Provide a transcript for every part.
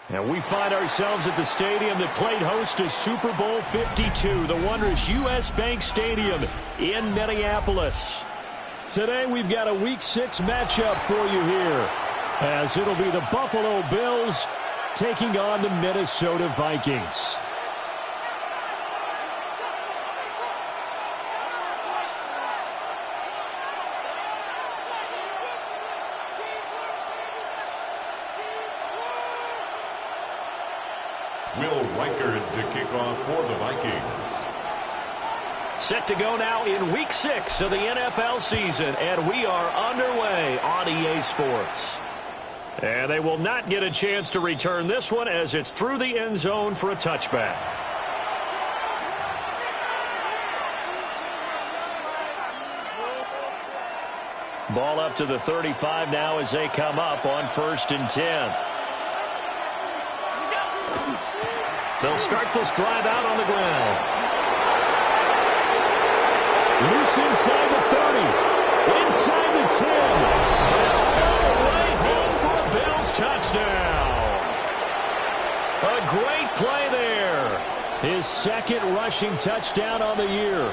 And we find ourselves at the stadium that played host to Super Bowl 52, the wondrous U.S. Bank Stadium in Minneapolis. Today we've got a Week 6 matchup for you here, as it'll be the Buffalo Bills taking on the Minnesota Vikings. Will Reichard to kick off for the Vikings. Set to go now in Week 6 of the NFL season, and we are underway on EA Sports. And they will not get a chance to return this one as it's through the end zone for a touchback. Ball up to the 35 now as they come up on 1st and 10. They'll start this drive out on the ground. Loose inside the 30. Inside the 10. Way home for a Bills touchdown. A great play there. His second rushing touchdown on the year.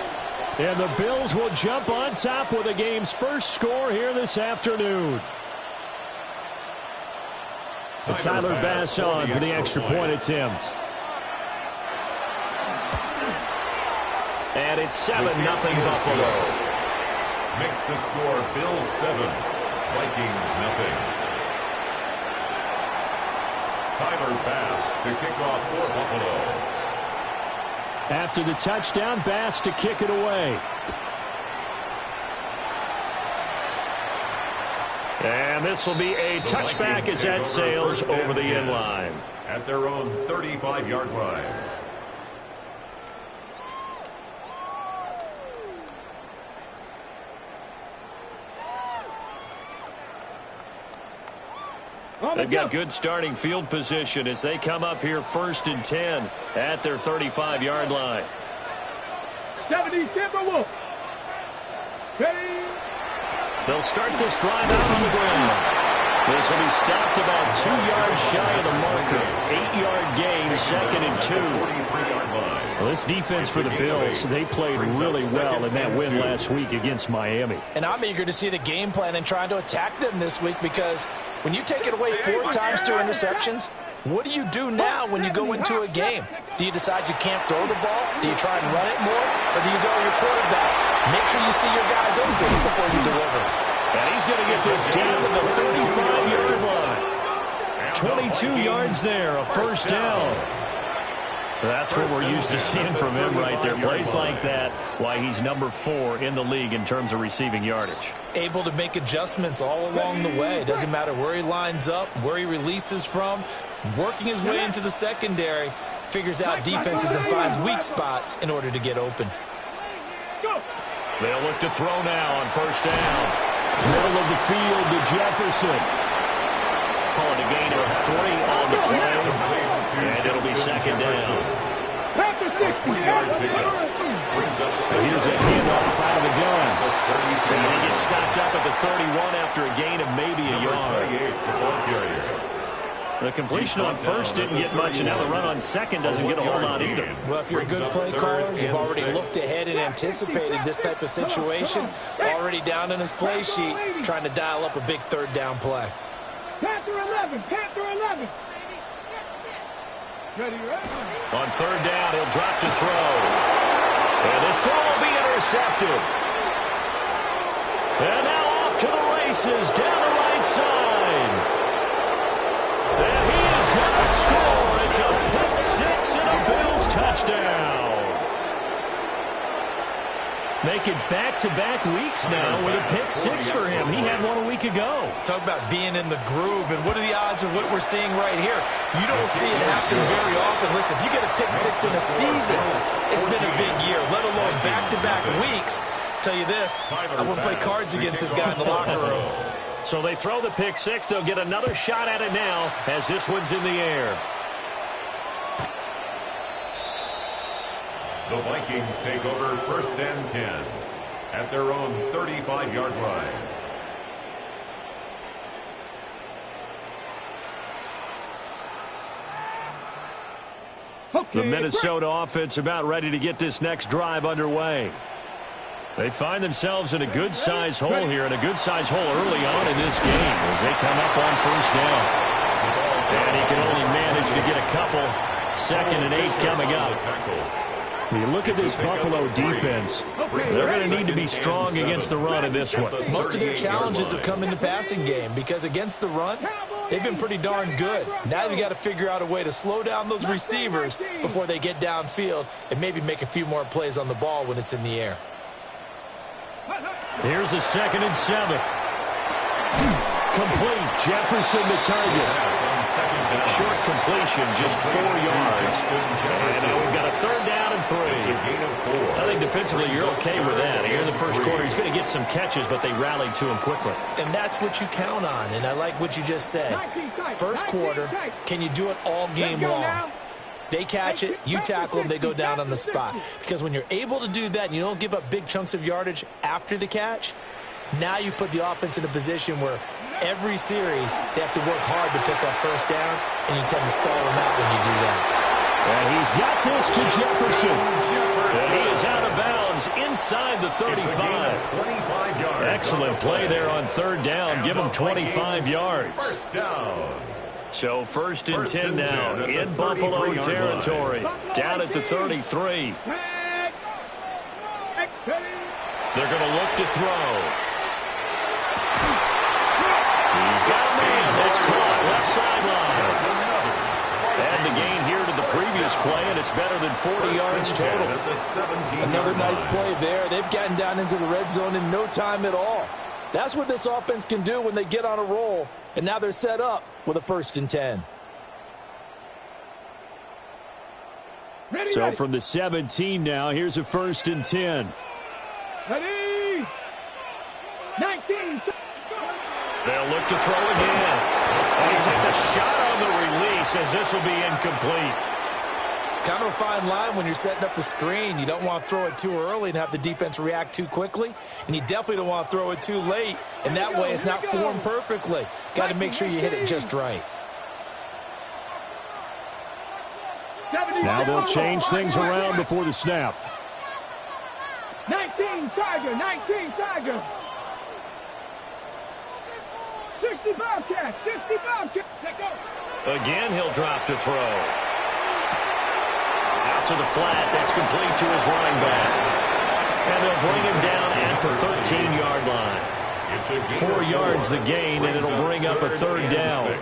And the Bills will jump on top with the game's first score here this afternoon. Tyler Bass on for the extra point attempt. And it's 7-0 Buffalo. Makes the score Bills 7, Vikings 0. Tyler Bass to kick off for Buffalo. After the touchdown, Bass to kick it away. And this will be a touchback as that sails over the end line. At their own 35-yard line. They've got good starting field position as they come up here 1st and 10 at their 35-yard line. 70, Timberwolf. They'll start this drive out on the ground. This will be stopped about 2 yards shy of the marker. 8-yard gain, 2nd and 2. Well, this defense for the Bills, they played really well in that win last week against Miami. And I'm eager to see the game plan and trying to attack them this week, because when you take it away 4 times through interceptions, what do you do now when you go into a game? Do you decide you can't throw the ball? Do you try and run it more? Or do you go your quarterback? Make sure you see your guys open before you deliver. And he's going to get this down to the 35-yard line. 22 yards there, a first down. That's what we're used to seeing from him right there. Plays like that, why he's number 4 in the league in terms of receiving yardage. Able to make adjustments all along the way. Doesn't matter where he lines up, where he releases from. Working his way into the secondary, figures out defenses and finds weak spots in order to get open. They'll look to throw now on first down. Middle of the field to Jefferson. Calling a gain of 3 on the play. And it'll be second down. So here's a handoff out of the gun. And he gets stopped up at the 31 after a gain of maybe a yard. The completion on first didn't get much, and now the run on second doesn't get a whole lot either. Well, if you're a good play caller, you've already looked ahead and anticipated this type of situation. Already down in his play sheet, trying to dial up a big third down play. Panther 11, Panther 11. On third down, he'll drop to throw. And this throw will be intercepted. And now off to the races down the right side. And he is going to score. It's a pick six and a Bills touchdown. Make it back-to-back weeks now with a pick six for him. He had one a week ago. Talk about being in the groove, and what are the odds of what we're seeing right here? You don't see it happen very often. Listen, if you get a pick six in a season, it's been a big year, let alone back-to-back weeks. Tell you this, I wouldn't play cards against this guy in the locker room. So they throw the pick six. They'll get another shot at it now as this one's in the air. The Vikings take over first and 10 at their own 35-yard line. The Minnesota offense about ready to get this next drive underway. They find themselves in a good-sized hole here, and a good-sized hole early on in this game as they come up on first down. And he can only manage to get a couple. 2nd and 8 coming up. When you look at this Buffalo defense, they're going to need to be strong against the run in this one. Most of their challenges have come in the passing game because against the run, they've been pretty darn good. Now they've got to figure out a way to slow down those receivers before they get downfield and maybe make a few more plays on the ball when it's in the air. Here's a 2nd and 7. Complete. Jefferson the target. Short completion, just 4 yards. And now we've got a 3rd down and 3. I think defensively you're okay with that. Here in the first quarter, he's going to get some catches, but they rallied to him quickly. And that's what you count on, and I like what you just said. First quarter, can you do it all game long? They catch it, you tackle them, they go down on the spot. Because when you're able to do that and you don't give up big chunks of yardage after the catch, now you put the offense in a position where every series they have to work hard to pick up first downs, and you tend to stall them out when you do that. And he's got this to Jefferson. And he is out of bounds inside the 35. Excellent play there on 3rd down. Give him 25 yards. First down. So 1st and 10 now in Buffalo territory. Down at the 33. They're going to look to throw. He's got a man that's caught left sideline. And the gain here to the previous play, and it's better than 40 yards total. Another nice play there. They've gotten down into the red zone in no time at all. That's what this offense can do when they get on a roll. And now they're set up with a 1st and 10. So from the 17 now, here's a 1st and 10. Ready? 19. They'll look to throw again. And he takes a shot on the release as this will be incomplete. Kind of a fine line when you're setting up the screen. You don't want to throw it too early and have the defense react too quickly. And you definitely don't want to throw it too late. And that way it's not formed perfectly. Got to make sure you hit it just right. Now they'll change things around before the snap. 19 Tiger, 19 Tiger. 60 Bobcat, 60 Bobcat. Let go. Again, he'll drop to throw. Out to the flat. That's complete to his running back. And they'll bring him down at the 13-yard line. 4 yards the gain, and it'll bring up a 3rd down.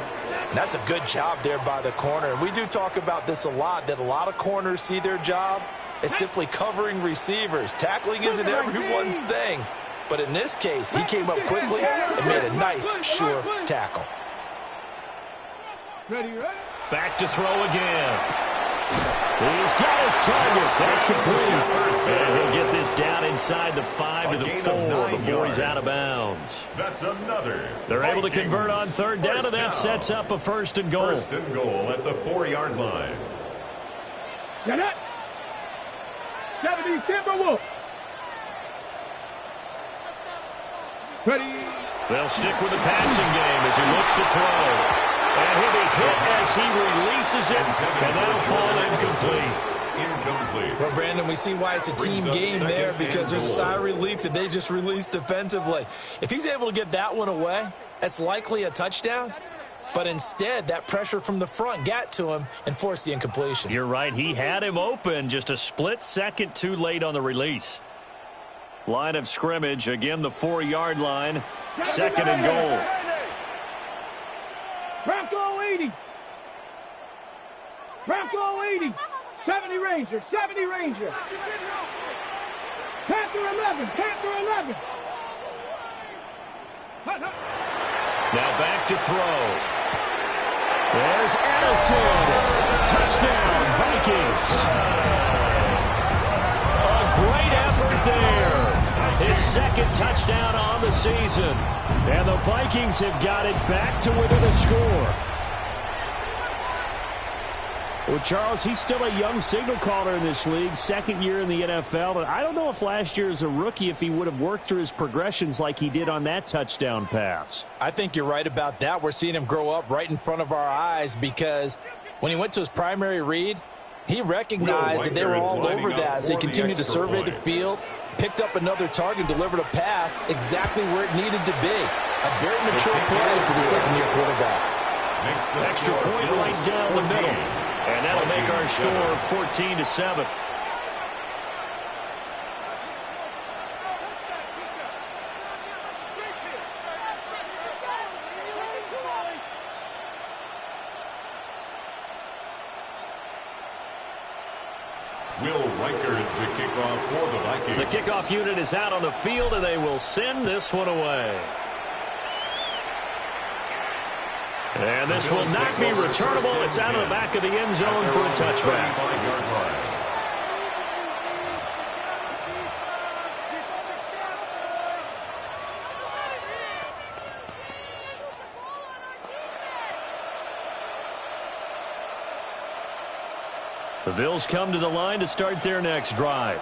And that's a good job there by the corner. And we do talk about this a lot, that a lot of corners see their job as simply covering receivers. Tackling isn't everyone's thing. But in this case, he came up quickly and made a nice, sure tackle. Back to throw again. He's got his target. That's complete. And he'll get this down inside the 5 to the 4 before he's out of bounds. That's another. They're able to convert on third down, and that sets up a 1st and goal. 1st and goal at the 4-yard line. Get it. 70 Timberwolves. Ready. They'll stick with the passing game as he looks to throw. And he'll be hit as he releases it, and that'll fall incomplete. Well, Brandon, we see why it's a team game there, because there's a sigh of relief that they just released defensively. If he's able to get that one away, that's likely a touchdown. But instead, that pressure from the front got to him and forced the incompletion. You're right. He had him open, just a split second too late on the release. Line of scrimmage, again the 4-yard line, 2nd and goal. Bronco 80. Bronco 80. 70 Ranger. 70 Ranger. Panther 11. Panther 11. Now back to throw. There's Addison. Touchdown, Vikings. A great effort there. His 2nd touchdown on the season. And the Vikings have got it back to within a score. Well, Charles, he's still a young signal caller in this league, 2nd year in the NFL. And I don't know if last year as a rookie, if he would have worked through his progressions like he did on that touchdown pass. I think you're right about that. We're seeing him grow up right in front of our eyes, because when he went to his primary read, he recognized that they were all over that as they continued to survey the field, picked up another target, delivered a pass exactly where it needed to be. A very mature play for the 2nd-year quarterback. Extra point right down the middle. And that'll make our score 14-7. Will Reichert, the kickoff for the Vikings. The kickoff unit is out on the field, and they will send this one away. And this will not be returnable. It's out of the back of the end zone for a touchback. The Bills come to the line to start their next drive.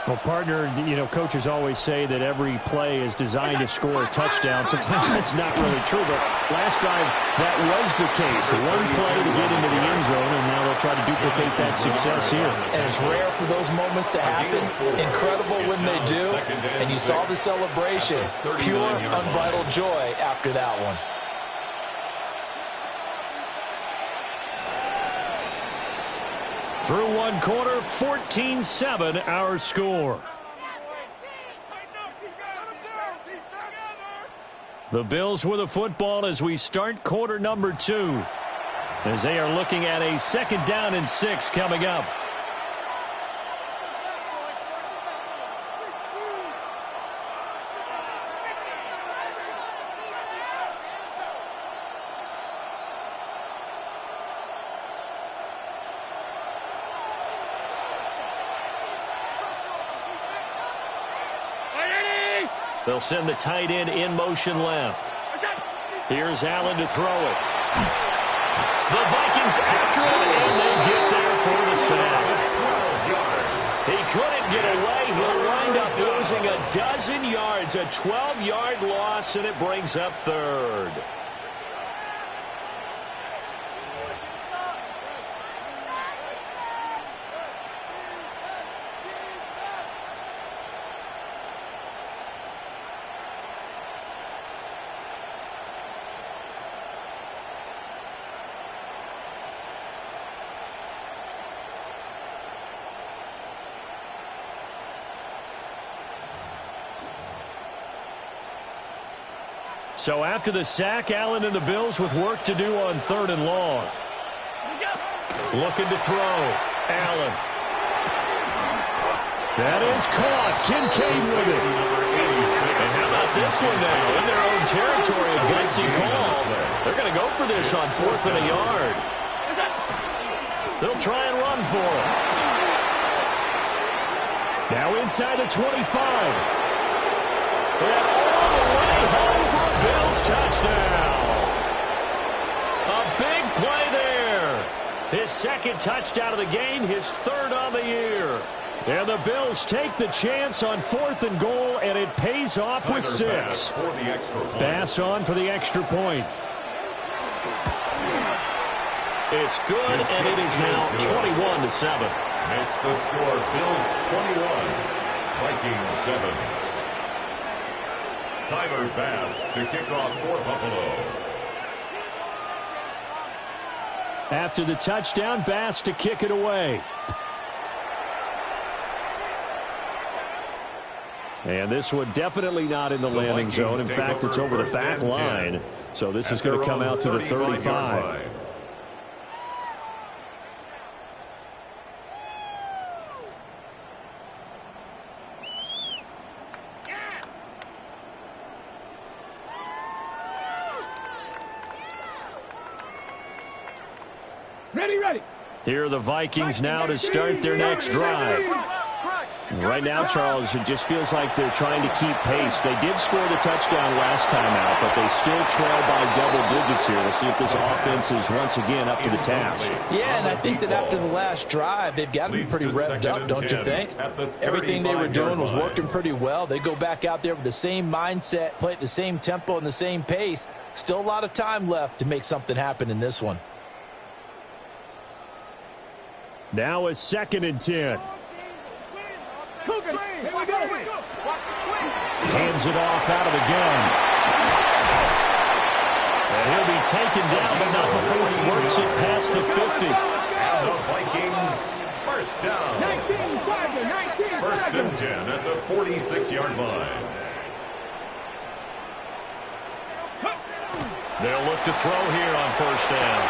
Well, partner, you know, coaches always say that every play is designed to score a touchdown. Sometimes that's not really true, but last time that was the case. One play to get into the end zone, and now they'll try to duplicate that success here. And it's rare for those moments to happen. Incredible when they do. And you saw the celebration. Pure, unbridled joy after that one. Through one quarter, 14-7 our score. The Bills with the football as we start quarter number 2. As they are looking at a 2nd down and 6 coming up. They'll send the tight end in motion left. Here's Allen to throw it. The Vikings after him, and they get there for the sack. He couldn't get away. He'll wind up losing a dozen yards, a 12-yard loss, and it brings up 3rd. So after the sack, Allen and the Bills with work to do on 3rd and long. Looking to throw. Allen. That is caught. Kincaid with it. And how about this one now? In their own territory, a gutsy call. They're going to go for this on 4th and a yard. They'll try and run for it. Now inside the 25. And all the way home for a Bills touchdown. A big play there. His 2nd touchdown of the game, his 3rd on the year. And the Bills take the chance on 4th and goal, and it pays off with 6. Bass on for the extra point. It's good, and it is now 21-7. Makes the score Bills 21, Vikings 7. Tyler Bass to kick off for Buffalo. After the touchdown, Bass to kick it away. And this one definitely not in the landing zone. In fact, it's over the back line. So this is going to come out to the 35. Ready. Here are the Vikings now to start their next drive. Right now, Charles, it just feels like they're trying to keep pace. They did score the touchdown last time out, but they still trail by double digits here. We'll see if this offense is once again up to the task. Yeah, and I think that after the last drive, they've got to be pretty revved up, don't you think? Everything they were doing was working pretty well. They go back out there with the same mindset, play at the same tempo and the same pace. Still a lot of time left to make something happen in this one. Now a 2nd and 10. Hands it off out of the gun. And he'll be taken down, but not before he works it past the 50. And the Vikings first down. 1st and 10 at the 46-yard line. They'll look to throw here on 1st down.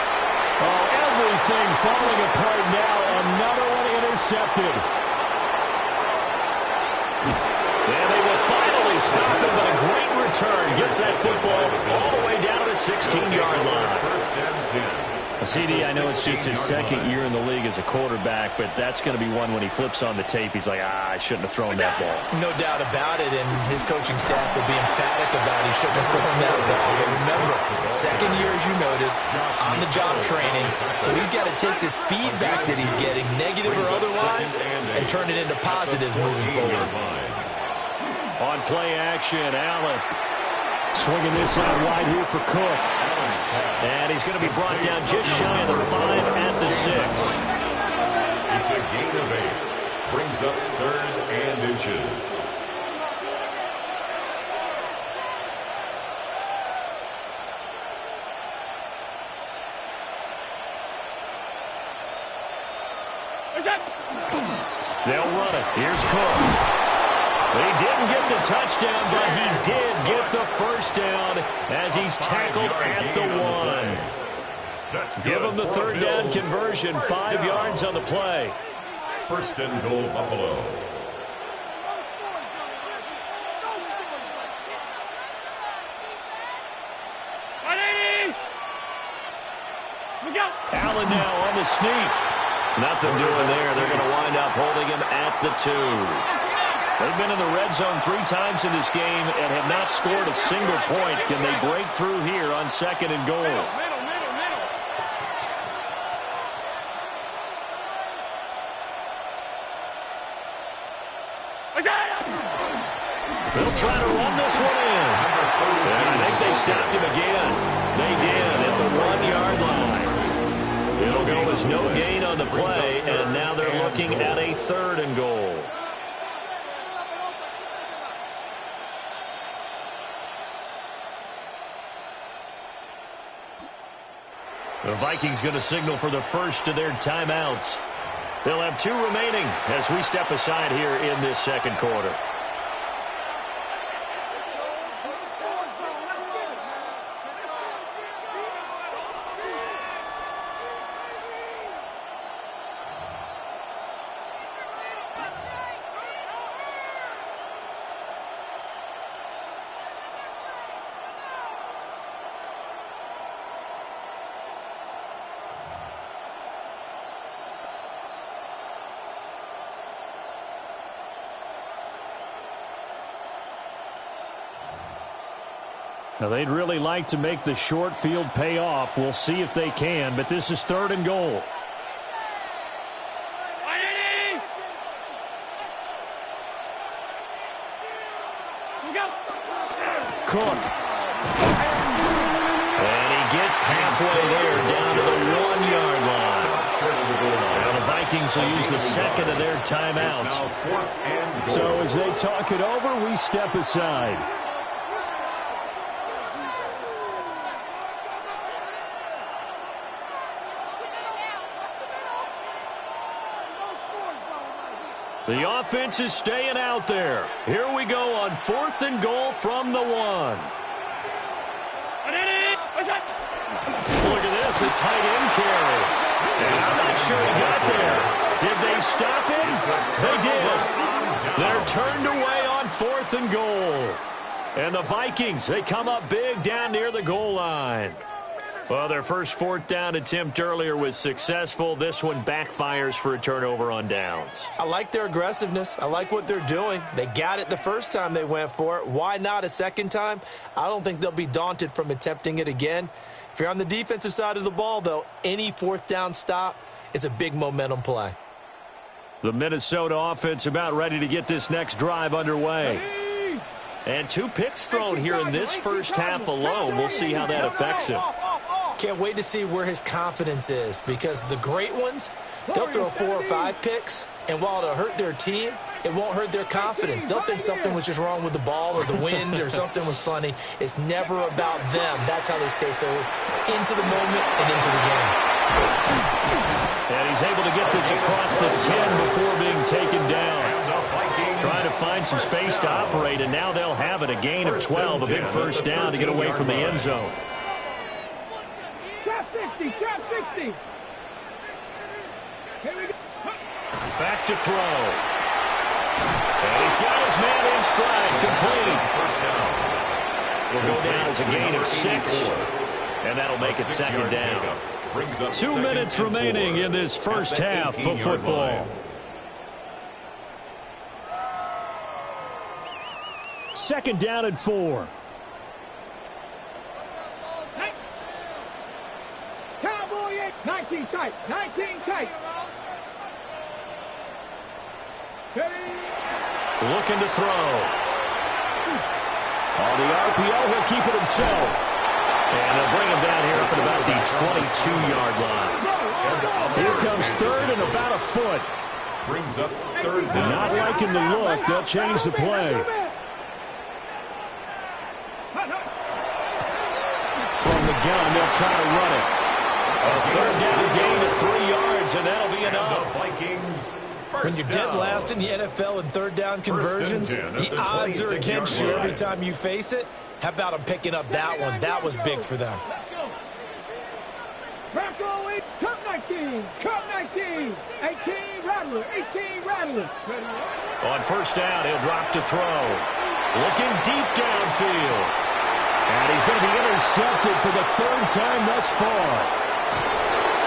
Oh, everything falling apart now. Another one intercepted. And they will finally stop him, but a great return. Gets that football all the way down to the 16-yard line. 1st and 10. CD, I know it's just his 2nd year in the league as a quarterback, but that's going to be one when he flips on the tape. He's like, I shouldn't have thrown that ball. No doubt about it, and his coaching staff will be emphatic about he shouldn't have thrown that ball. But remember, 2nd year, as you noted, on-the-job training, so he's got to take this feedback that he's getting, negative or otherwise, and turn it into positives moving forward. On play action, Allen swinging this out wide here for Cook. And he's going to be brought down just shy of the 5 at the 6. It's a gain of 8. Brings up 3rd and inches. They'll run it. Here's Cook. He didn't get the touchdown, but he did get the 1st down as he's tackled at the 1. Give him the 3rd down conversion, 5 yards on the play. 1st and goal, Buffalo. Allen now on the sneak. Nothing doing there. They're going to wind up holding him at the 2. They've been in the red zone 3 times in this game and have not scored a single point. Can they break through here on 2nd and goal? They'll try to run this one in. And I think they stopped him again. They did at the 1-yard line. It'll go as no gain on the play, and now they're looking at a 3rd and goal. The Vikings going to signal for the first of their timeouts. They'll have 2 remaining as we step aside here in this 2nd quarter. Now, they'd really like to make the short field pay off. We'll see if they can, but this is 3rd and goal. Cook. And he gets halfway there, down to the 1-yard line. Now the Vikings will use the second of their timeouts. So as they talk it over, we step aside. The offense is staying out there. Here we go on 4th and goal from the 1. Look at this, a tight end carry. And I'm not sure he got there. Did they stop him? They did. They're turned away on 4th and goal. And the Vikings, they come up big down near the goal line. Well, their first 4th down attempt earlier was successful. This one backfires for a turnover on downs. I like their aggressiveness. I like what they're doing. They got it the first time they went for it. Why not a second time? I don't think they'll be daunted from attempting it again. If you're on the defensive side of the ball, though, any 4th down stop is a big momentum play. The Minnesota offense about ready to get this next drive underway. And 2 picks thrown here in this first half alone. We'll see how that affects him. Can't wait to see where his confidence is, because the great ones, they'll throw 4 or 5 picks, and while it'll hurt their team, it won't hurt their confidence. They'll think something was just wrong with the ball or the wind or something was funny. It's never about them. That's how they stay so into the moment and into the game. And he's able to get this across the 10 before being taken down. Trying to find some space to operate, and now they'll have it. A gain of 12, a big first down to get away from the end zone. Trap 60, trap 60. Here we go. Back to throw. And he's got his man in stride, complete. Will go down as a gain of 6, and that'll make it 2nd down. 2 minutes remaining in this first half of football. Second down and 4. Cowboy 8, 19 tight, 19 tight. Looking to throw. On the RPO, he'll keep it himself. And they'll bring him down here up at about the 22-yard line. Here comes 3rd and about a foot. Brings up 3rd down. Not liking the look. They'll change the play. From the gun, they'll try to run it. A 3rd down gain of 3 yards, and that'll be enough. The Vikings. When you're dead last in the NFL in 3rd down conversions, the odds are against you every time you face it. How about them picking up that one? That was big for them. Bronco 8, cut 19, cut 19, 18 Rattler, 18 Rattler. On first down, he'll drop to throw. Looking deep downfield. And he's going to be intercepted for the 3rd time thus far.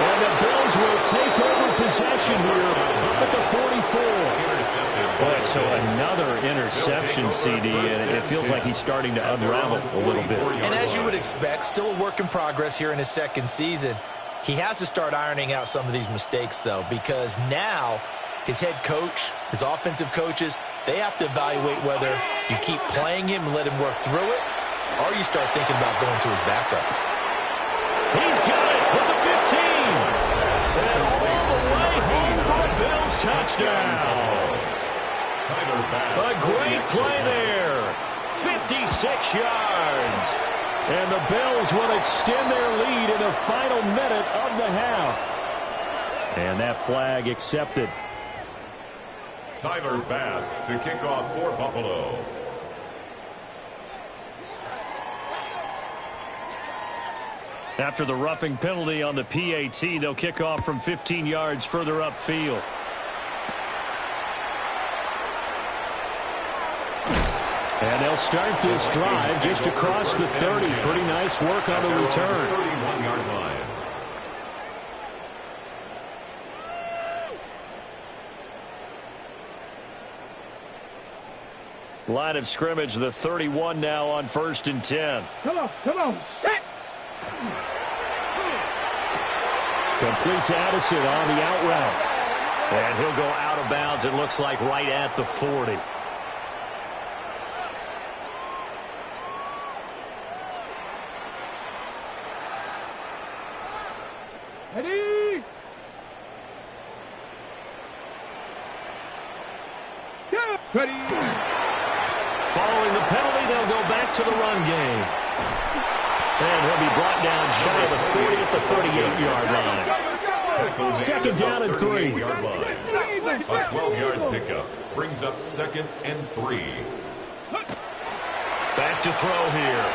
And the Bills will take over possession here up at the 44. Boy, so another interception, CD, and it feels like he's starting to unravel a little bit. And as you would expect, still a work in progress here in his 2nd season. He has to start ironing out some of these mistakes, though, because now his head coach, his offensive coaches, they have to evaluate whether you keep playing him and let him work through it, or you start thinking about going to his backup. He's got it with the 15. And all the way home for a Bills touchdown. A great play there. 56 yards. And the Bills will extend their lead in the final minute of the half. And that flag accepted. Tyler Bass to kick off for Buffalo. After the roughing penalty on the PAT, they'll kick off from 15 yards further upfield. And they'll start this drive just across the 30. Pretty nice work on the return. 31-yard line. Line of scrimmage, the 31 now on 1st and 10. Come on, set. Complete to Addison on the out route. And he'll go out of bounds, it looks like, right at the 40. Ready? Go. Ready? Following the penalty, they'll go back to the run game. And he'll be brought down shy of the 40 at the 38-yard line. Second down and 3. Yard line. A 12-yard pickup brings up 2nd and 3. Back to throw here.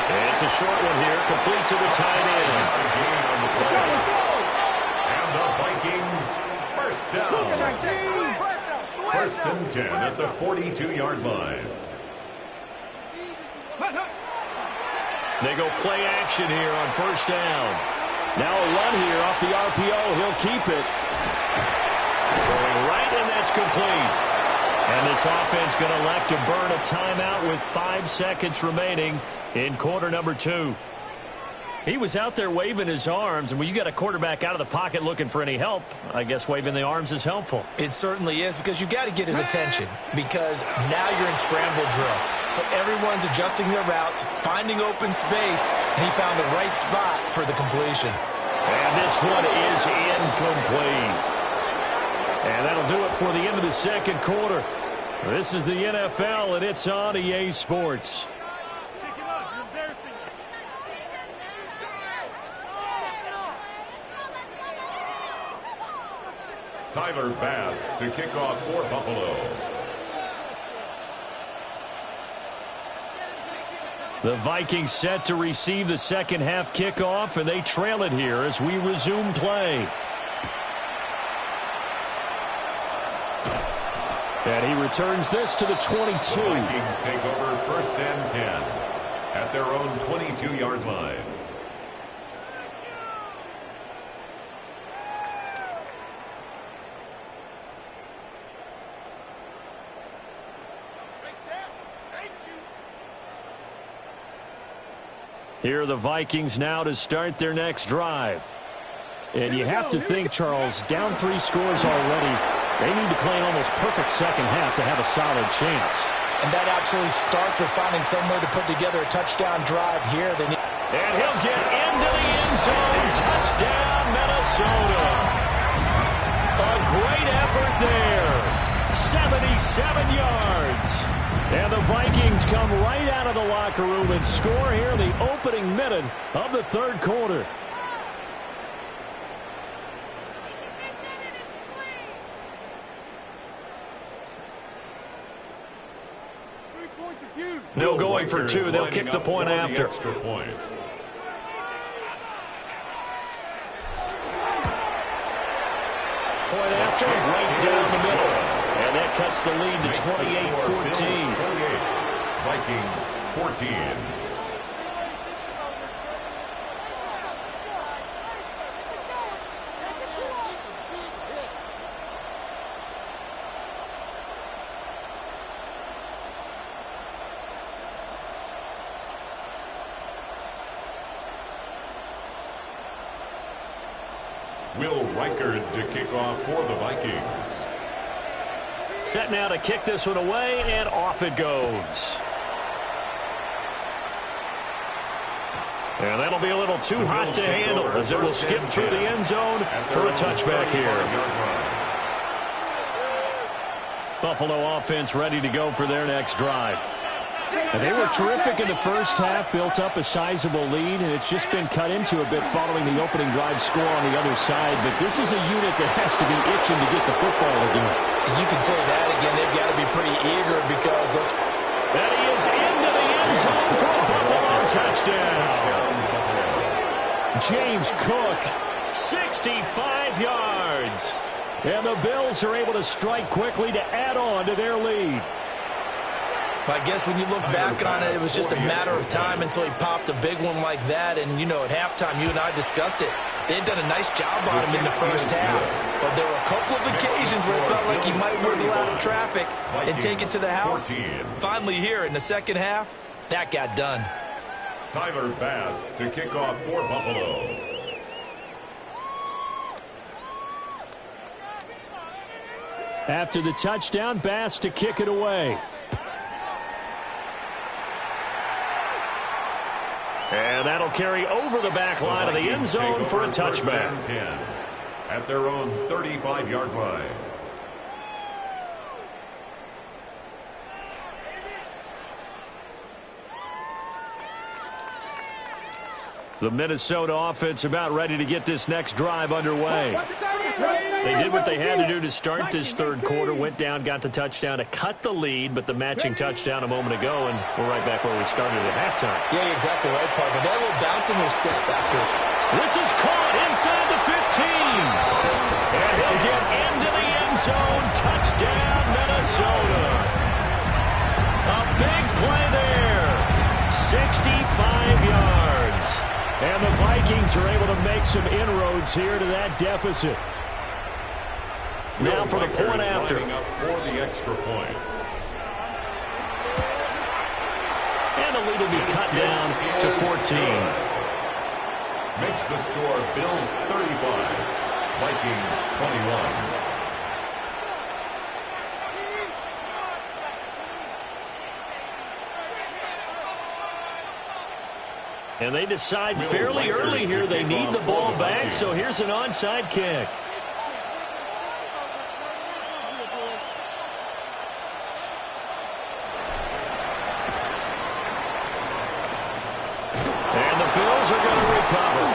And it's a short one here, complete to the tight end. And the Vikings, first down. 1st and 10 at the 42-yard line. They go play action here on 1st down. Now a run here off the RPO. He'll keep it. Throwing right, and that's complete. And this offense going to elect to burn a timeout with 5 seconds remaining in quarter number 2. He was out there waving his arms, and when you got a quarterback out of the pocket looking for any help, I guess waving the arms is helpful. It certainly is, because you got to get his attention, because now you're in scramble drill. So everyone's adjusting their routes, finding open space, and he found the right spot for the completion. And this one is incomplete. And that'll do it for the end of the second quarter. This is the NFL, and it's on EA Sports. Tyler Bass to kick off for Buffalo. The Vikings set to receive the second half kickoff, and they trail it here as we resume play. And he returns this to the 22. The Vikings take over 1st and 10 at their own 22-yard line. Here are the Vikings now to start their next drive. And you have to think, Charles, down 3 scores already. They need to play an almost perfect second half to have a solid chance. And that absolutely starts with finding some way to put together a touchdown drive here. And he'll get into the end zone. Touchdown, Minnesota. A great effort there. 77 yards. And the Vikings come right out of the locker room and score here in the opening minute of the third quarter. No going for 2. They'll kick the point after. Extra point. Point after, right down the middle. And that cuts the lead to 28-14. Vikings 14. Will Reichard to kick off for the Vikings. Set now to kick this one away, and off it goes. And that'll be a little too hot to handle as it will skip through the end zone for a touchback here. Buffalo offense ready to go for their next drive. And they were terrific in the first half, built up a sizable lead, and it's just been cut into a bit following the opening drive score on the other side. But this is a unit that has to be itching to get the football again. And you can say that again. They've got to be pretty eager because that's... And he is into the end zone for a Buffalo touchdown. James Cook, 65 yards. And the Bills are able to strike quickly to add on to their lead. I guess when you look back on it, it was just a matter of time until he popped a big one like that. And, you know, at halftime, you and I discussed it. They'd done a nice job on him in the first half. But there were a couple of occasions where it felt like he might wiggle out of traffic and take it to the house. Finally here in the second half, that got done. Tyler Bass to kick off for Buffalo. After the touchdown, Bass to kick it away. And that'll carry over the back line of the end zone for a touchback. 10 at their own 35-yard line. The Minnesota offense about ready to get this next drive underway. They did what they had to do to start this third quarter, went down, got the touchdown to cut the lead, but the matching touchdown a moment ago, and we're right back where we started at halftime. Yeah, you're exactly right, partner. They had a little bounce in their step after. This is caught inside the 15. And he'll get into the end zone. Touchdown, Minnesota. A big play there. 65 yards. And the Vikings are able to make some inroads here to that deficit. Now for the point after. Up for the extra point. And the lead will be cut down to 14. Makes the score Bills 35, Vikings 21. And they decide fairly early here they need the ball back, so here's an onside kick. And the Bills are going to recover.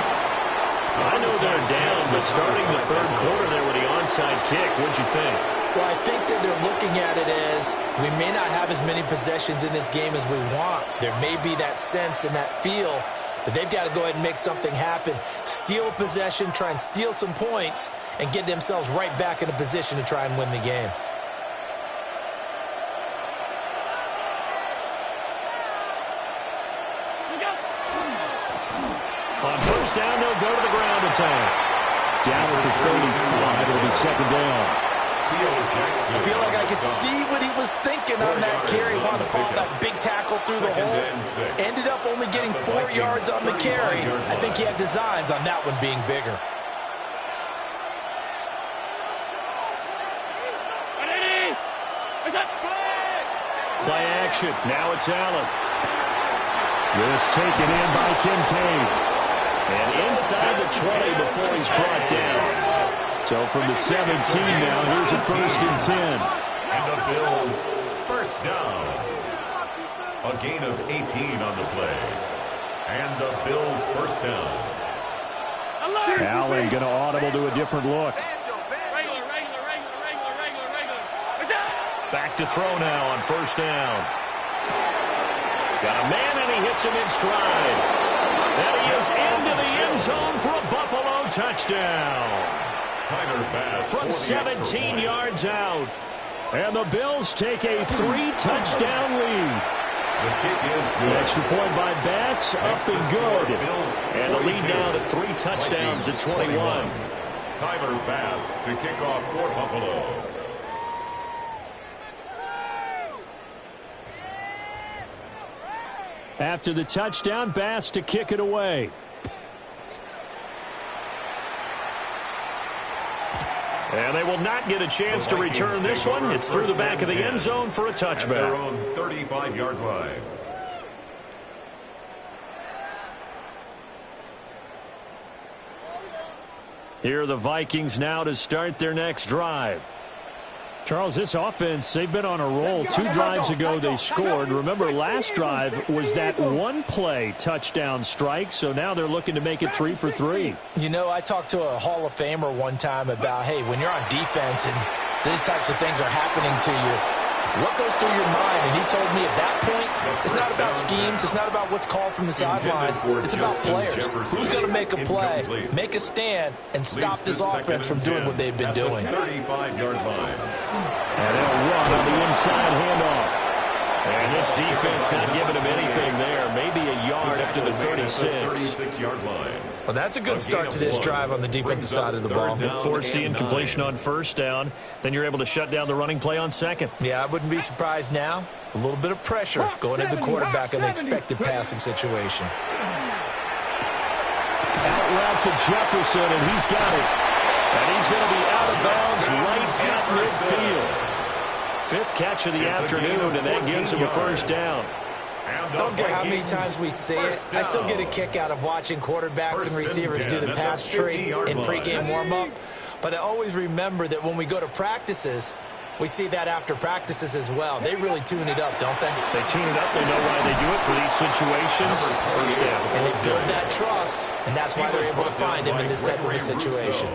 I know they're down, but starting the third quarter there with the onside kick, what'd you think? Well, I think that they're looking at it as we may not have as many possessions in this game as we want. There may be that sense and that feel that they've got to go ahead and make something happen. Steal possession, try and steal some points, and get themselves right back in a position to try and win the game. On first down, they'll go to the ground attack. Down at the 35, it'll be second down. I feel like I could see what he was thinking on that carry. Wanted to follow that big tackle through the hole. Ended up only getting 4 yards on the carry. I think he had designs on that one being bigger. Play action. Now it's Allen. This taken in by Kincaid. And inside the 20 before he's brought down. So from the 17 now, here's a 1st and 10. And the Bills first down. A gain of 18 on the play. And the Bills first down. Allen going to audible to a different look. Back to throw now on first down. Got a man and he hits him in stride. And he is into the end zone for a Buffalo touchdown. From 17 yards out. And the Bills take a 3-touchdown lead. The kick is good. Extra point by Bass, up and good. And the lead now to 3 touchdowns at 21. Tyler Bass to kick off for Buffalo. After the touchdown, Bass to kick it away. And they will not get a chance to return this one. It's through the back of the end zone for a touchback. Their own 35-yard line. Here are the Vikings now to start their next drive. Charles, this offense, they've been on a roll. 2 drives ago they scored. Remember, last drive was that one-play touchdown strike, so now they're looking to make it 3 for 3. You know, I talked to a Hall of Famer one time about, hey, when you're on defense and these types of things are happening to you, what goes through your mind? And he told me at that point, it's not about schemes. It's not about what's called from the sideline. It's about players. Who's going to make a play, make a stand, and stop this offense from doing what they've been doing. 35-yard line. And they'll run on the inside handoff. And this defense not giving him anything there. Maybe a yard up to the 36. 36-yard line. Well, that's a good start to this drive on the defensive side of the ball. Forcing completion on first down. Then you're able to shut down the running play on second. Yeah, I wouldn't be surprised now. A little bit of pressure going into the quarterback in the expected passing situation. Out route to Jefferson, and he's got it. And he's going to be out of bounds right at midfield. Fifth catch of the afternoon, and that gives him a first down. I don't care how many times we say it, I still get a kick out of watching quarterbacks and receivers do the pass tree in pregame warm-up. But I always remember that when we go to practices, we see that after practices as well. They really tune it up, don't they? They tune it up. They know why they do it for these situations. First down. And they build that trust, and that's why they're able to find him in this type of a situation.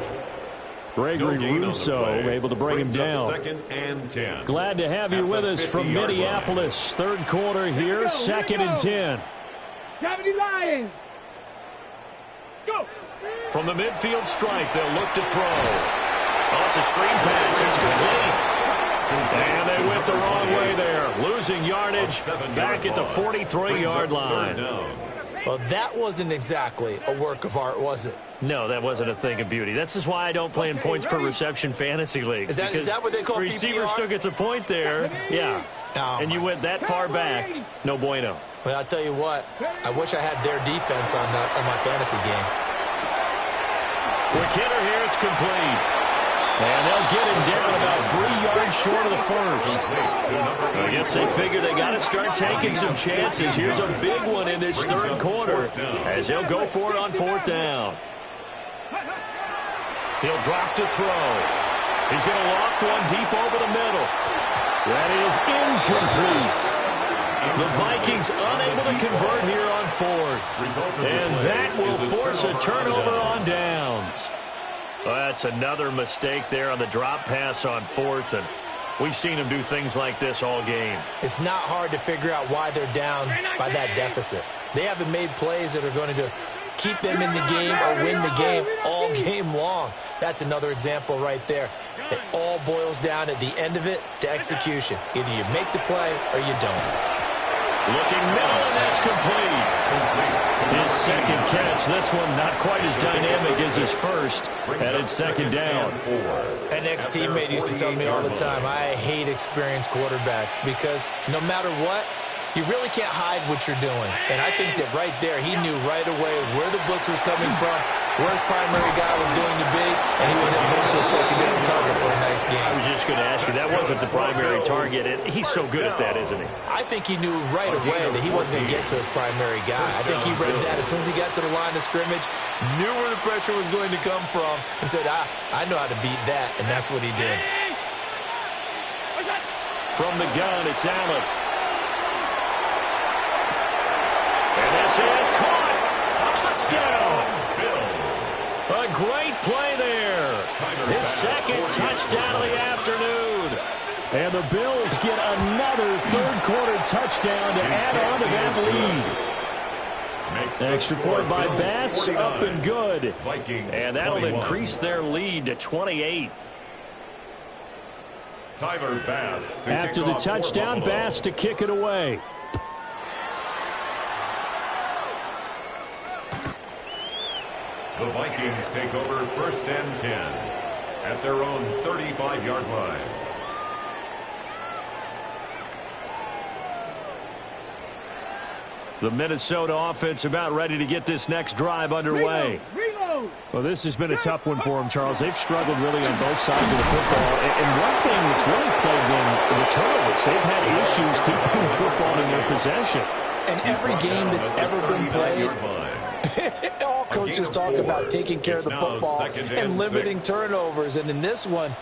Gregory Rousseau able to bring him down. Second and 10. Glad to have you with us from Minneapolis. Third quarter here, second and 10. 70 Lions. Go. From the midfield stripe, they'll look to throw. Oh, it's a screen pass. It's complete. And they went the wrong way there. Losing yardage back at the 43-yard line. Well, that wasn't exactly a work of art, was it? No, that wasn't a thing of beauty. That's just why I don't play in points per reception fantasy leagues. Is that what they call receiver PPR? still gets a point there. Yeah. Oh, and you went that far back. No bueno. Well, I'll tell you what. I wish I had their defense on my fantasy game. Quick hitter here. It's complete. And they'll get him down about 3 yards short of the first. I guess they figure they got to start taking some chances. Here's a big one in this third quarter as he'll go for it on fourth down. He'll drop to throw. He's going to loft one deep over the middle. That is incomplete. The Vikings unable to convert here on fourth. And that will force a turnover on downs. Well, that's another mistake there on the drop pass on fourth, and we've seen them do things like this all game. It's not hard to figure out why they're down by that deficit. They haven't made plays that are going to keep them in the game or win the game all game long. That's another example right there. It all boils down at the end of it to execution. Either you make the play or you don't. Looking middle, and that's complete. His second catch. This one not quite as dynamic as his first. Headed second down. An ex-teammate used to tell me all the time, I hate experienced quarterbacks because no matter what, you really can't hide what you're doing. And I think that right there, he knew right away where the blitz was coming from, where his primary guy was going to be, and he would have moved to a secondary target for a nice game. I was just going to ask you, that wasn't the primary target, and he's so good at that, isn't he? I think he knew right away that he wasn't going to get to his primary guy. I think he read that as soon as he got to the line of scrimmage, knew where the pressure was going to come from, and said, I know how to beat that, and that's what he did. From the gun, it's Allen. And this is caught. Touchdown. A great play there. His second touchdown of the afternoon. And the Bills get another third-quarter touchdown to add on to that lead. Extra point by Bass, up and good. And that'll increase their lead to 28. Tyler Bass. After the touchdown, Bass to kick it away. The Vikings take over first and 10 at their own 35-yard line. The Minnesota offense about ready to get this next drive underway. Reload. Well, this has been a tough one for them, Charles. They've struggled really on both sides of the football. And one thing that's really plagued them, the turnovers. They've had issues keeping the football in their possession. And every game that's ever been played, all coaches talk about taking care of the football and limiting turnovers. And in this one,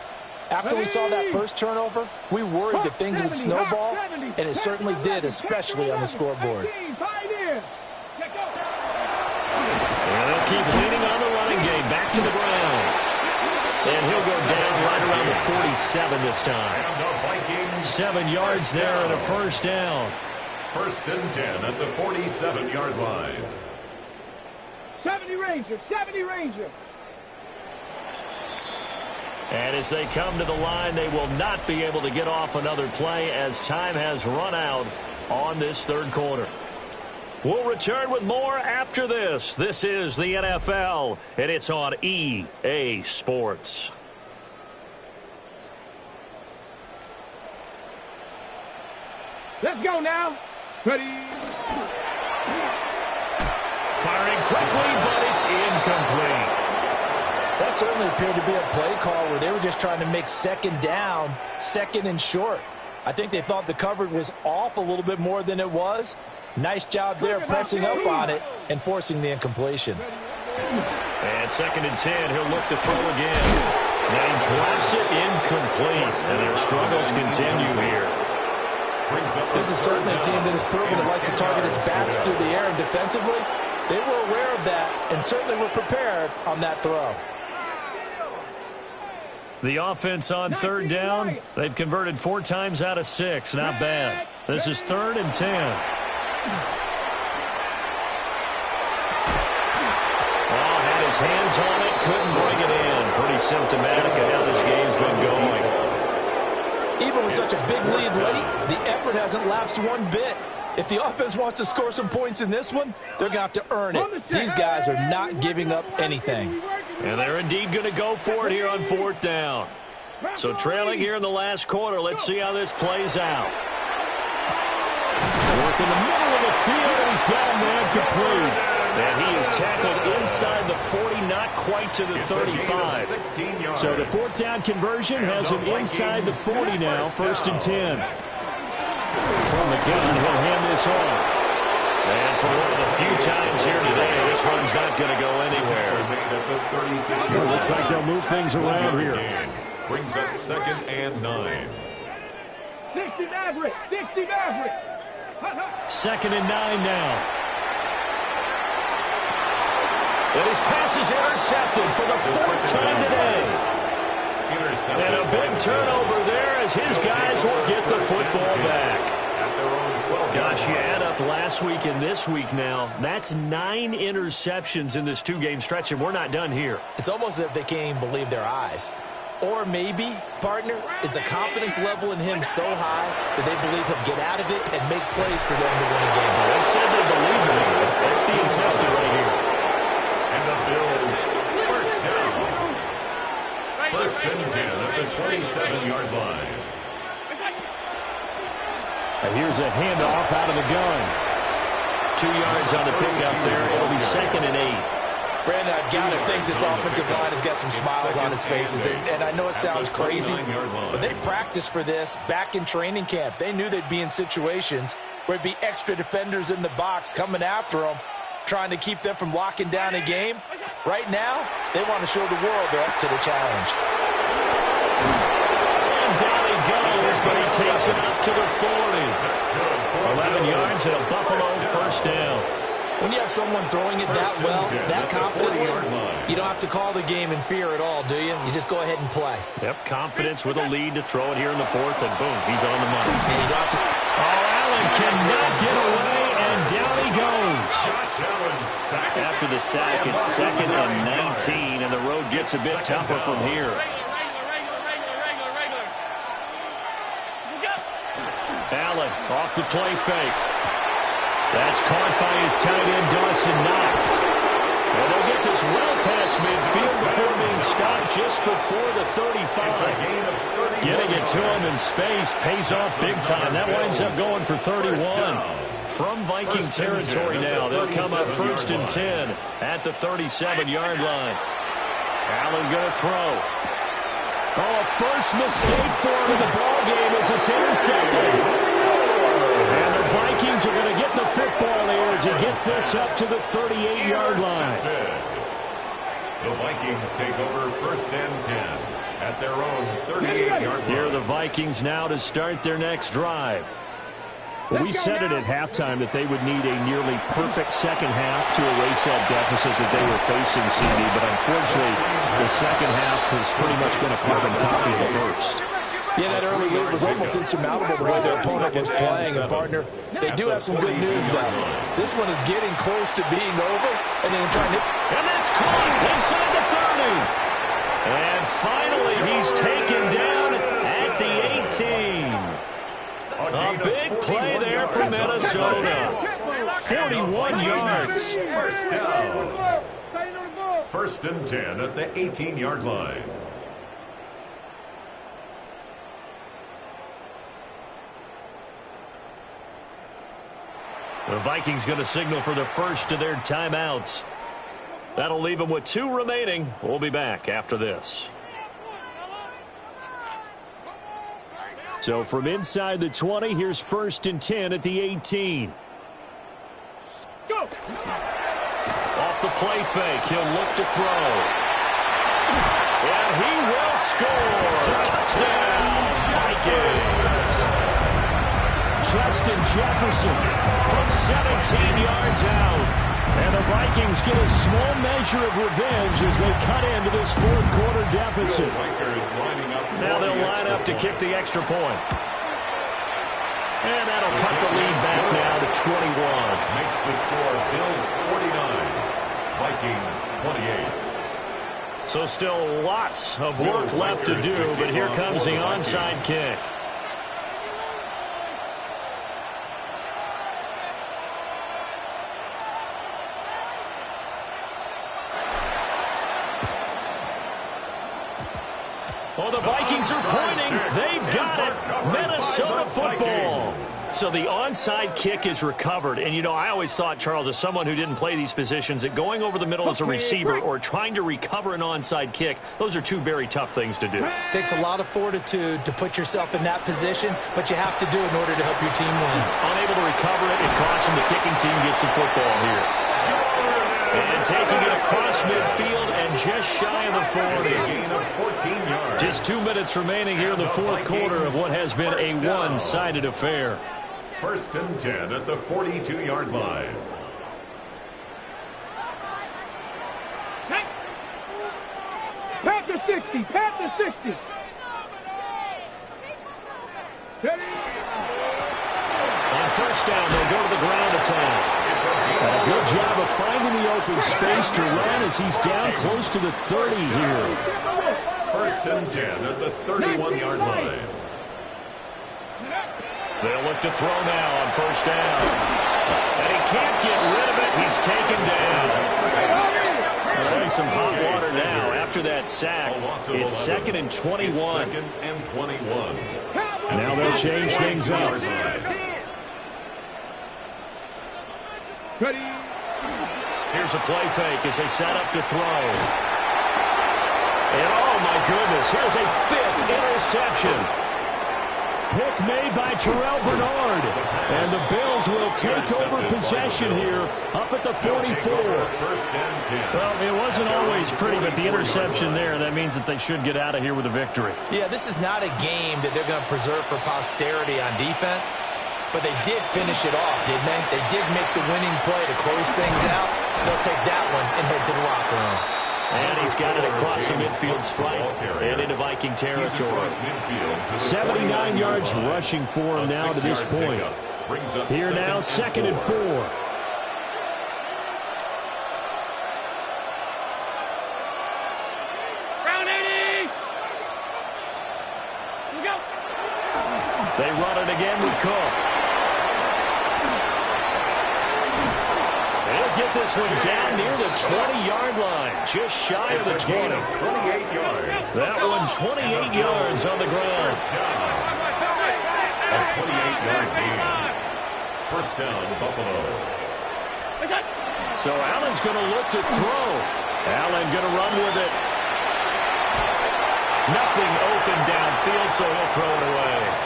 after we saw that first turnover, we worried that things would snowball, and it certainly did, especially on the scoreboard. And they'll keep leaning on the running game. Back to the ground. And he'll go down right around the 47 this time. 7 yards there and a first down. First and 10 at the 47-yard line. 70 Ranger, 70 Ranger. And as they come to the line, they will not be able to get off another play as time has run out on this third quarter. We'll return with more after this. This is the NFL, and it's on EA Sports. Let's go now. Ready. Firing quickly, but it's incomplete. That certainly appeared to be a play call where they were just trying to make second down, second and short. I think they thought the coverage was off a little bit more than it was. Nice job there pressing up on it and forcing the incompletion. And 2nd and 10, he'll look to throw again. And he drops it incomplete, and their struggles continue here. This is certainly a team that has proven it likes to target its backs through the air, and defensively, they were aware of that and certainly were prepared on that throw. The offense on 3rd down, they've converted 4 times out of 6. Not bad. This is 3rd and 10. Oh, had his hands on it, couldn't bring it in. Pretty symptomatic of how this game's been going. Even with such a big lead late, the effort hasn't lapsed one bit. If the offense wants to score some points in this one, they're going to have to earn it. These guys are not giving up anything. And they're indeed going to go for it here on 4th down. So trailing here in the last quarter, let's see how this plays out. Work in the middle of the field, and he's got a man complete. And he is tackled inside the 40, not quite to the 35. So the 4th down conversion has him inside the 40 now, 1st and 10. From the gun, he'll hand this off. And for one of the few times here today, this run's not going to go anywhere. It looks like they'll move things around here. Brings up 2nd and 9. 60 Maverick. 60 Maverick. 2nd and 9 now. And his pass is intercepted for the 4th time today. And a big turnover there as his guys will get the football back. Gosh, you add up last week and this week now, that's 9 interceptions in this 2-game stretch, and we're not done here. It's almost as if they can't even believe their eyes. Or maybe, partner, is the confidence level in him so high that they believe he'll get out of it and make plays for them to win a game. They said they believe in him. That's being tested right here. And the Bills, 1st down. 1st and 10 at the 27-yard line. And here's a handoff out of the gun. 2 yards on the pickup there. It'll be 2nd and 8. Brandon, I've got to think this offensive line has got some smiles on its faces. And I know it sounds crazy, but they practiced for this back in training camp. They knew they'd be in situations where it'd be extra defenders in the box coming after them, trying to keep them from locking down a game. Right now, they want to show the world they're up to the challenge. And down he goes, but he takes it up to the 40. 11 yards and a Buffalo 1st down. When you have someone throwing it that well, that confidently, you don't have to call the game in fear at all, do you? You just go ahead and play. Yep, confidence with a lead to throw it here in the 4th, and boom, he's on the money. And you don't have to... Oh, Allen cannot get away, and down he goes. After the sack, it's 2nd and 19, and the road gets a bit tougher from here. Allen off the play fake. That's caught by his tight end, Dawson Knox. And they'll get this well past midfield before being stopped just before the 35. Getting it to him in space pays off big time. That winds up going for 31. From Viking territory now, they'll come up 1st and 10 at the 37-yard line. Allen going to throw. Oh, a first mistake for him in the ballgame as it's intercepted. And the Vikings are going to get the football here as he gets this up to the 38-yard line. The Vikings take over 1st and 10 at their own 38-yard line. Here are the Vikings now to start their next drive. Well, we said it at halftime that they would need a nearly perfect second half to erase that deficit that they were facing, CD, but unfortunately, the second half has pretty much been a carbon copy of the first. Yeah, that early lead was almost insurmountable the way their opponent was playing. And, partner, they do have some good news, though. This one is getting close to being over, and then trying to... And that's caught inside the 30. And finally, he's taken down at the 18. A big play there for Minnesota. 41 yards. First down. First and 10 at the 18-yard line. The Vikings going to signal for the first of their timeouts. That'll leave them with 2 remaining. We'll be back after this. So from inside the 20, here's first and 10 at the 18. Go! Off the play fake, he'll look to throw. And he will score. Touchdown, Vikings. Justin Jefferson from 17 yards out. And the Vikings get a small measure of revenge as they cut into this fourth quarter deficit. Now they'll line up to kick the extra point. And that'll cut the lead back now to 21. Makes the score Bills 49, Vikings 28. So still lots of work left to do, but here comes the onside kick. Oh, the Vikings are pointing. They've got it. Minnesota football. So the onside kick is recovered. And, you know, I always thought, Charles, as someone who didn't play these positions, that going over the middle as a receiver or trying to recover an onside kick, those are 2 very tough things to do. It takes a lot of fortitude to put yourself in that position, but you have to do it in order to help your team win. Unable to recover it, it costs them. The kicking team gets the football here. And taking it across midfield and just shy of the 40. Gain of 14 yards. Just 2 minutes remaining here in the fourth quarter of what has been a one-sided affair. First and 10 at the 42-yard line. Pat to 60. Pat to 60. On first down, they'll go to the ground attack. A good job of finding the open space to run as he's down close to the 30 here. First and 10 at the 31-yard line. They'll look to throw now on first down. And he can't get rid of it. He's taken down. They're in some hot water now after that sack. It's 2nd and 21. 2nd and 21. Now they'll change things up. Ready. Here's a play fake as they set up to throw. And oh my goodness, here's a 5th interception. Pick made by Terrell Bernard. And the Bills will take over possession here up at the 44. Well, it wasn't always pretty, but the interception there, that means that they should get out of here with a victory. Yeah, this is not a game that they're going to preserve for posterity on defense. But they did finish it off, didn't they? They did make the winning play to close things out. They'll take that one and head to the locker room. And he's got it across the midfield stripe and into Viking territory. 79 yards rushing for him now to this point. Here now, 2nd and 4. Round 80. Here we go. They run it again with Cook. They'll get this one down near the 20-yard line, just shy of the 20. 28 yards. That one 28 yards on the ground. A 28-yard gain. First down, Buffalo. So Allen's going to look to throw. Allen going to run with it. Nothing open downfield, so he'll throw it away.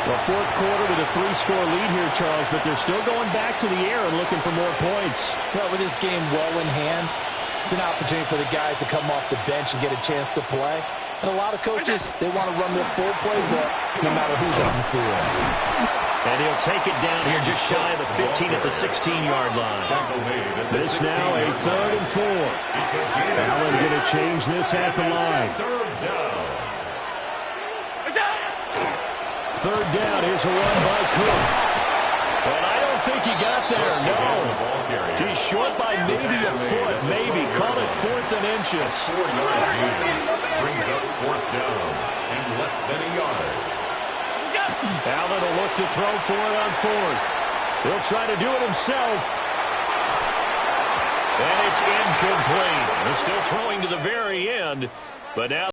Well, fourth quarter with a 3-score lead here, Charles, but they're still going back to the air and looking for more points. Well, with this game well in hand, it's an opportunity for the guys to come off the bench and get a chance to play. And a lot of coaches, they want to run their full playbook no matter who's on the field. And he'll take it down here just shy of the 15 at the 16-yard line. This now a 3rd and 4. Allen going to change this at the line. Third down, here's a run by Cook. But I don't think he got there? No. He's short by maybe a foot, maybe. Call it 4th and inches. 4-yard gain brings up 4th down and less than a yard. Allen will look to throw for it on 4th. He'll try to do it himself. And it's incomplete. He's still throwing to the very end, but now